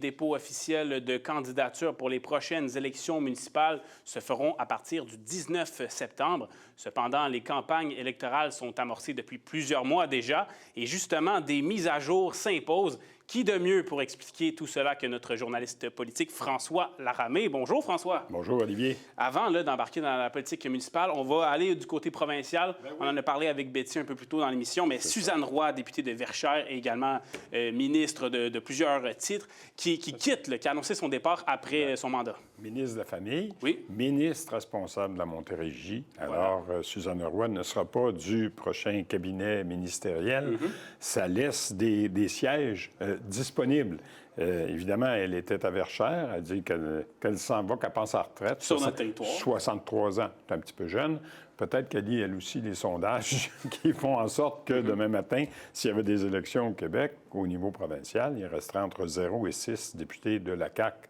Dépôts officiels de candidature pour les prochaines élections municipales se feront à partir du 19 septembre. Cependant, les campagnes électorales sont amorcées depuis plusieurs mois déjà et justement, des mises à jour s'imposent. Qui de mieux pour expliquer tout cela que notre journaliste politique François Laramée? Bonjour François. Bonjour Olivier. Avant d'embarquer dans la politique municipale, on va aller du côté provincial. Oui. On en a parlé avec Betty un peu plus tôt dans l'émission, mais Suzanne Roy, députée de Verchères et également ministre de plusieurs titres, qui a annoncé son départ après son mandat. Ministre de la Famille, oui. Ministre responsable de la Montérégie. Alors, Suzanne Roy ne sera pas du prochain cabinet ministériel. Ça laisse des sièges disponibles. Évidemment, elle était à Verchères. Elle dit qu'elle s'en va, qu'elle pense à la retraite. Sur notre territoire. 63 ans. C'est un petit peu jeune. Peut-être qu'elle lit, elle aussi, les sondages qui font en sorte que demain matin, s'il y avait des élections au Québec, au niveau provincial, il resterait entre 0 et 6 députés de la CAQ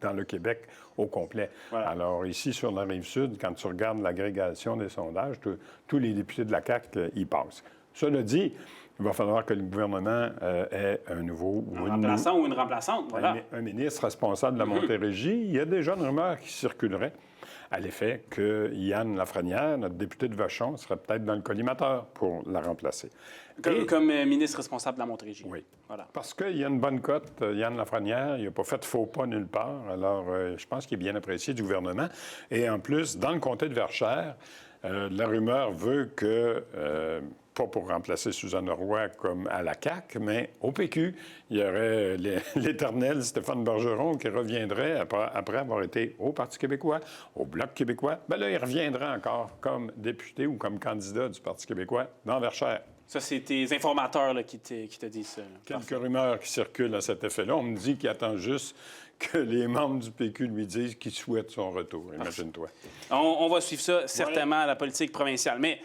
dans le Québec au complet. Voilà. Alors, ici, sur la Rive-Sud, quand tu regardes l'agrégation des sondages, tous les députés de la CAQ y passent. Cela dit, il va falloir que le gouvernement ait un nouveau... Un remplaçant ou une remplaçante, voilà. Un ministre responsable de la Montérégie. Il y a déjà une rumeur qui circulerait à l'effet que Yann Lafrenière, notre député de Vachon, serait peut-être dans le collimateur pour la remplacer. Comme ministre responsable de la Montérégie. Oui. Voilà. Parce qu'il y a une bonne cote, Yann Lafrenière, il n'a pas fait de faux pas nulle part. Alors, je pense qu'il est bien apprécié du gouvernement. Et en plus, dans le comté de Verchères, la rumeur veut que... pas pour remplacer Suzanne Roy comme à la CAQ, mais au PQ, il y aurait l'éternel Stéphane Bergeron qui reviendrait après avoir été au Parti québécois, au Bloc québécois. Bien là, il reviendra encore comme député ou comme candidat du Parti québécois dans Verchères. Ça, c'est tes informateurs là, qui te disent ça. Quelques rumeurs qui circulent à cet effet-là. On me dit qu'il attend juste que les membres du PQ lui disent qu'ils souhaitent son retour. Imagine-toi. On va suivre ça certainement à la politique provinciale. Mais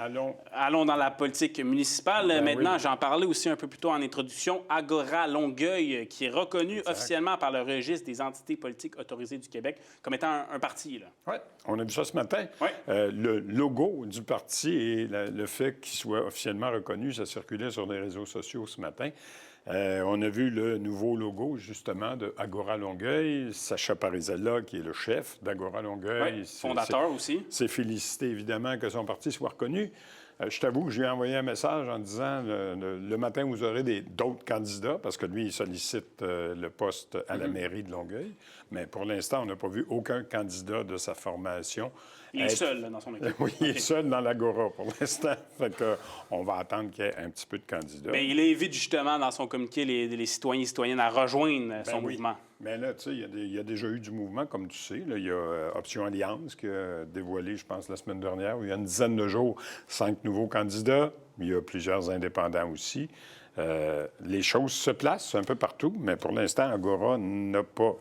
allons dans la politique municipale. Maintenant, j'en parlais aussi un peu plus tôt en introduction. Agora Longueuil, qui est reconnu officiellement par le registre des entités politiques autorisées du Québec comme étant un parti. Oui, on a vu ça ce matin. Le logo du parti et le fait qu'il soit officiellement reconnu, ça circulait sur les réseaux sociaux ce matin. On a vu le nouveau logo, justement, de Agora Longueuil. Sacha Parizella, qui est le chef d'Agora Longueuil. Fondateur aussi. C'est félicité, évidemment, que son parti soit reconnu. Je t'avoue, je lui ai envoyé un message en disant le matin, vous aurez d'autres candidats, parce que lui, il sollicite le poste à la mairie de Longueuil. Mais pour l'instant, on n'a pas vu aucun candidat de sa formation. Il est seul dans son équipe. Oui, il est seul dans l'Agora pour l'instant. Fait qu'on va attendre qu'il y ait un petit peu de candidats. Mais il invite justement dans son communiqué les citoyens et citoyennes à rejoindre son mouvement. Mais là, tu sais, il y a déjà eu du mouvement, comme tu sais. Là, il y a Option Alliance qui a dévoilé, je pense, la semaine dernière, où il y a une dizaine de jours, 5 nouveaux candidats. Il y a plusieurs indépendants aussi. Les choses se placent un peu partout, mais pour l'instant, Agora n'a pas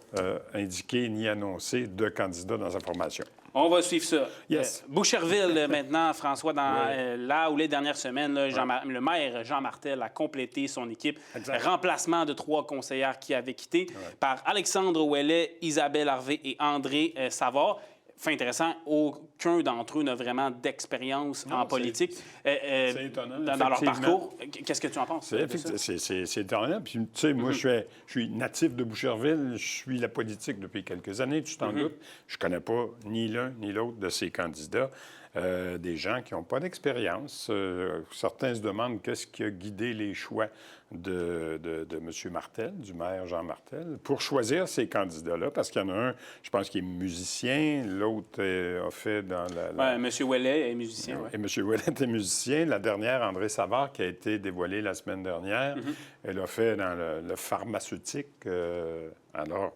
indiqué ni annoncé de candidats dans sa formation. On va suivre ça. Yes. Boucherville, maintenant, François, là où les dernières semaines, là, le maire Jean Martel a complété son équipe. Remplacement de 3 conseillères qui avaient quitté par Alexandre Ouellet, Isabelle Harvey et André Savard. Fait intéressant, aucun d'entre eux n'a vraiment d'expérience en politique. C'est étonnant. Dans leur parcours. Qu'est-ce que tu en penses? C'est étonnant. Puis, tu sais, moi, je suis natif de Boucherville. Je suis la politique depuis quelques années, tu t'en doutes. Je connais pas ni l'un ni l'autre de ces candidats. Des gens qui n'ont pas d'expérience. Certains se demandent qu'est-ce qui a guidé les choix de M. Martel, du maire Jean Martel, pour choisir ces candidats-là, parce qu'il y en a un, je pense, qui est musicien, l'autre a fait dans la... M. Ouellet est musicien, Et M. Ouellet est musicien. La dernière, André Savard, qui a été dévoilée la semaine dernière, elle a fait dans le pharmaceutique. Alors...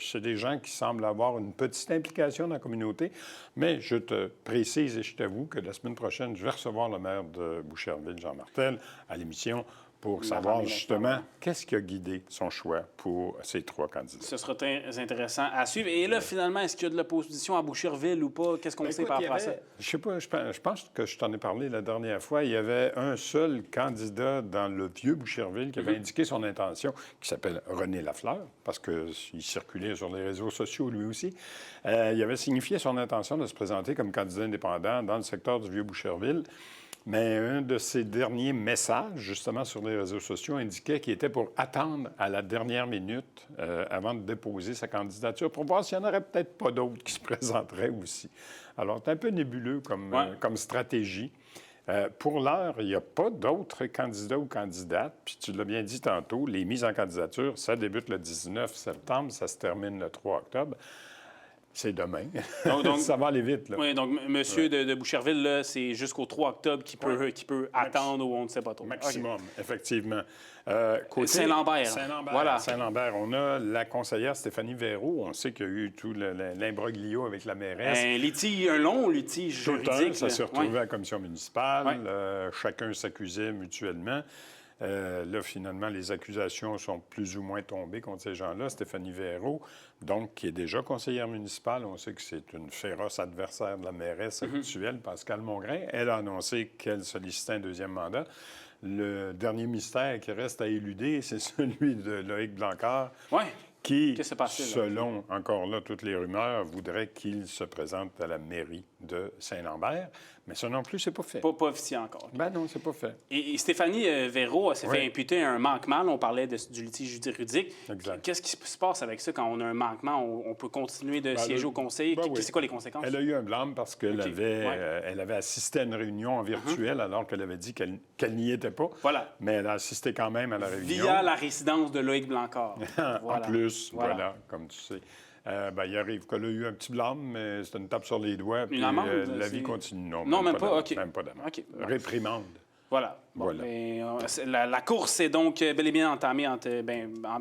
C'est des gens qui semblent avoir une petite implication dans la communauté, mais je te précise et je t'avoue que la semaine prochaine, je vais recevoir le maire de Boucherville, Jean Martel, à l'émission pour savoir justement qu'est-ce qui a guidé son choix pour ces 3 candidats. Ce sera très intéressant à suivre. Et là, finalement, est-ce qu'il y a de l'opposition à Boucherville ou pas? Qu'est-ce qu'on sait par rapport à ça? Je sais pas, je pense que je t'en ai parlé la dernière fois. Il y avait un seul candidat dans le vieux Boucherville qui avait indiqué son intention, qui s'appelle René Lafleur, parce qu'il circulait sur les réseaux sociaux lui aussi. Il avait signifié son intention de se présenter comme candidat indépendant dans le secteur du vieux Boucherville. Mais un de ses derniers messages, justement, sur les réseaux sociaux, indiquait qu'il était pour attendre à la dernière minute avant de déposer sa candidature pour voir s'il n'y en aurait peut-être pas d'autres qui se présenteraient aussi. Alors, c'est un peu nébuleux comme stratégie. Pour l'heure, il n'y a pas d'autres candidats ou candidates. Puis tu l'as bien dit tantôt, les mises en candidature, ça débute le 19 septembre, ça se termine le 3 octobre. C'est demain. Donc, ça va aller vite. Là. Oui, donc M. de Boucherville, là, c'est jusqu'au 3 octobre qui peut attendre ou on ne sait pas trop. Maximum, okay. Effectivement. Côté Saint-Lambert. Voilà. Saint-Lambert. On a la conseillère Stéphanie Véraud. On sait qu'il y a eu tout l'imbroglio avec la mairesse. Un long litige juridique. Ça s'est retrouvé à la commission municipale. Chacun s'accusait mutuellement. Là, finalement, les accusations sont plus ou moins tombées contre ces gens-là. Stéphanie Véraud, donc, qui est déjà conseillère municipale, on sait que c'est une féroce adversaire de la mairesse actuelle, Pascale Mongrain. Elle a annoncé qu'elle sollicitait un deuxième mandat. Le dernier mystère qui reste à éluder, c'est celui de Loïc Blanquart, qui, selon, encore là, toutes les rumeurs, voudrait qu'il se présente à la mairie de Saint-Lambert. Mais ça non plus, c'est pas fait. Pas officiel encore. Ben non, c'est pas fait. Et Stéphanie Véraud s'est fait imputer un manquement. Là, on parlait du litige juridique. Exact. Qu'est-ce qui se passe avec ça quand on a un manquement? On peut continuer de siéger au conseil? C'est quoi les conséquences? Elle a eu un blâme parce qu'elle elle avait assisté à une réunion en virtuel alors qu'elle avait dit qu'elle n'y était pas. Voilà. Mais elle a assisté quand même à la réunion. Via la résidence de Loïc Blanquart. En plus, comme tu sais. Il arrive qu'elle a eu un petit blâme, mais c'est une tape sur les doigts. Puis la vie continue. Non, même pas. Même pas d'amende. Okay. Réprimande. Voilà. La course est donc bel et bien entamée entre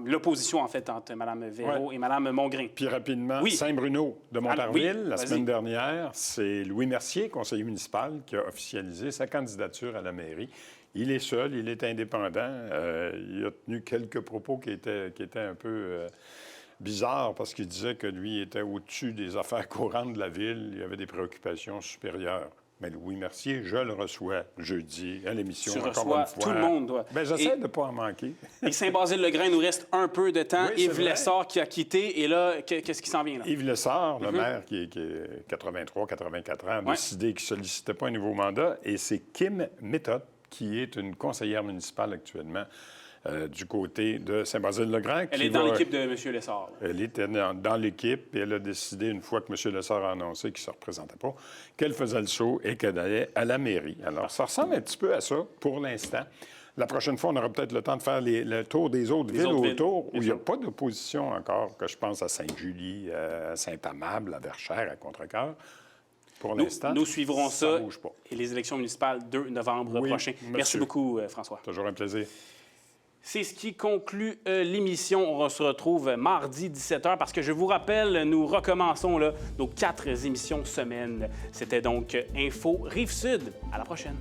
l'opposition, en fait, entre Mme Véraud et Mme Mongrain. Puis rapidement, Saint-Bruno de Montarville, la semaine dernière, c'est Louis Mercier, conseiller municipal, qui a officialisé sa candidature à la mairie. Il est seul, il est indépendant. Il a tenu quelques propos qui étaient un peu... bizarre parce qu'il disait que lui était au-dessus des affaires courantes de la ville. Il avait des préoccupations supérieures. Mais Louis Mercier, je le reçois jeudi à l'émission. Tu reçois tout le monde. J'essaie de ne pas en manquer. Et Saint-Basile-le-Grain, il nous reste un peu de temps. Yves Lessard qui a quitté. Et là, qu'est-ce qui s'en vient là? Yves Lessard, le maire qui est 83-84 ans, a décidé qu'il ne sollicitait pas un nouveau mandat. Et c'est Kim Méthode, qui est une conseillère municipale actuellement, du côté de Saint-Basile-le-Grand. Elle est dans l'équipe de M. Lessard. Elle était dans l'équipe et elle a décidé, une fois que M. Lessard a annoncé qu'il ne se représentait pas, qu'elle faisait le saut et qu'elle allait à la mairie. Alors, ça ressemble un petit peu à ça pour l'instant. La prochaine fois, on aura peut-être le temps de faire le tour des autres villes autour où il n'y a pas d'opposition encore, que je pense à Sainte-Julie, à Saint-Amable, à Verchères, à Contrecoeur. Pour l'instant, nous suivrons ça bouge pas. Et les élections municipales 2 novembre prochain. Merci beaucoup, François. Toujours un plaisir. C'est ce qui conclut l'émission. On se retrouve mardi 17h parce que je vous rappelle, nous recommençons nos 4 émissions semaine. C'était donc Info Rive-Sud. À la prochaine.